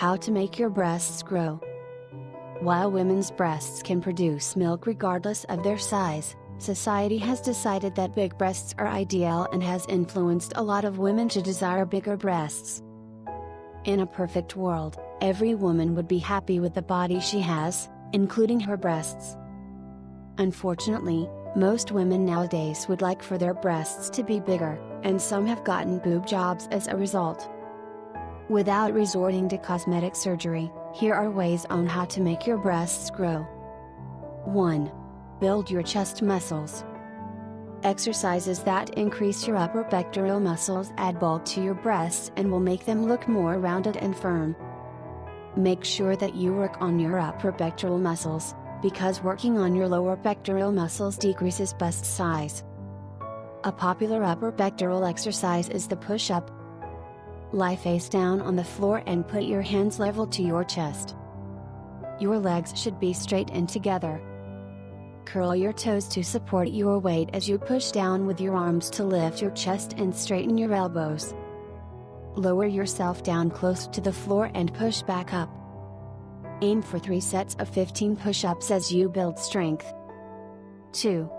How to make your breasts grow. While women's breasts can produce milk regardless of their size, society has decided that big breasts are ideal and has influenced a lot of women to desire bigger breasts. In a perfect world, every woman would be happy with the body she has, including her breasts. Unfortunately, most women nowadays would like for their breasts to be bigger, and some have gotten boob jobs as a result. Without resorting to cosmetic surgery, here are ways on how to make your breasts grow. 1. Build your chest muscles. Exercises that increase your upper pectoral muscles add bulk to your breasts and will make them look more rounded and firm. Make sure that you work on your upper pectoral muscles, because working on your lower pectoral muscles decreases bust size. A popular upper pectoral exercise is the push-up. Lie face down on the floor and put your hands level to your chest. Your legs should be straight and together. Curl your toes to support your weight as you push down with your arms to lift your chest and straighten your elbows. Lower yourself down close to the floor and push back up. Aim for 3 sets of 15 push-ups as you build strength. 2.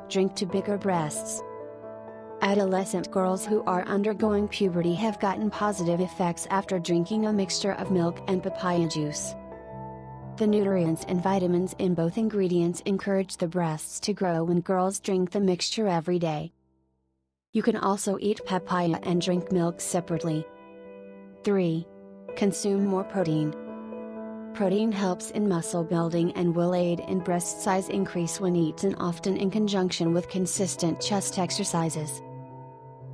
Drink to bigger breasts. Adolescent girls who are undergoing puberty have gotten positive effects after drinking a mixture of milk and papaya juice. The nutrients and vitamins in both ingredients encourage the breasts to grow when girls drink the mixture every day. You can also eat papaya and drink milk separately. 3. Consume more protein. Protein helps in muscle building and will aid in breast size increase when eaten often in conjunction with consistent chest exercises.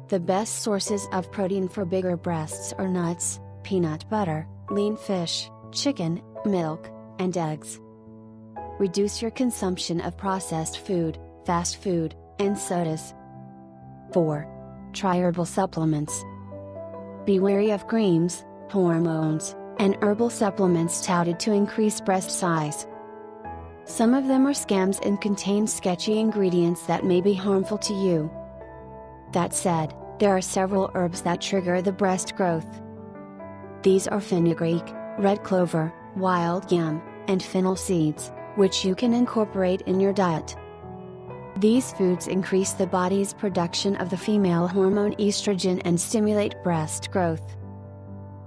The best sources of protein for bigger breasts are nuts, peanut butter, lean fish, chicken, milk, and eggs. Reduce your consumption of processed food, fast food, and sodas. 4. Try herbal supplements. Be wary of creams, hormones, and herbal supplements touted to increase breast size. Some of them are scams and contain sketchy ingredients that may be harmful to you. That said, there are several herbs that trigger the breast growth. These are fenugreek, red clover, wild yam, and fennel seeds, which you can incorporate in your diet. These foods increase the body's production of the female hormone estrogen and stimulate breast growth.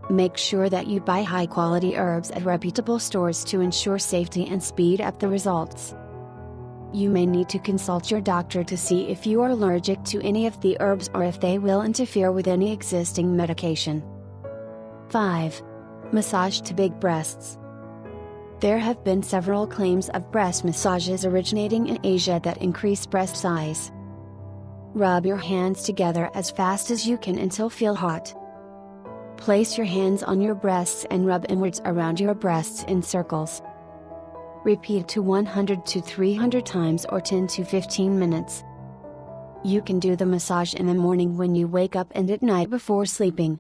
Make sure that you buy high-quality herbs at reputable stores to ensure safety and speed up the results. You may need to consult your doctor to see if you are allergic to any of the herbs or if they will interfere with any existing medication. 5. Massage to big breasts. There have been several claims of breast massages originating in Asia that increase breast size. Rub your hands together as fast as you can until feel hot. Place your hands on your breasts and rub inwards around your breasts in circles. Repeat to 100 to 300 times or 10 to 15 minutes. You can do the massage in the morning when you wake up and at night before sleeping.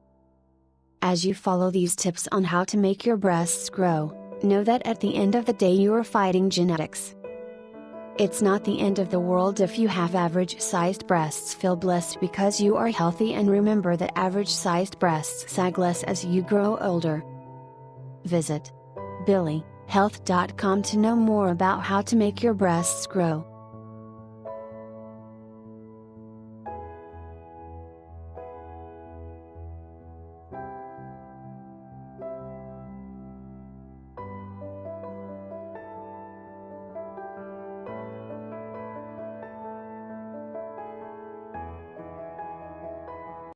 As you follow these tips on how to make your breasts grow, know that at the end of the day you are fighting genetics. It's not the end of the world if you have average-sized breasts. Feel blessed because you are healthy, and remember that average-sized breasts sag less as you grow older. Visit Billihealth.com to know more about how to make your breasts grow.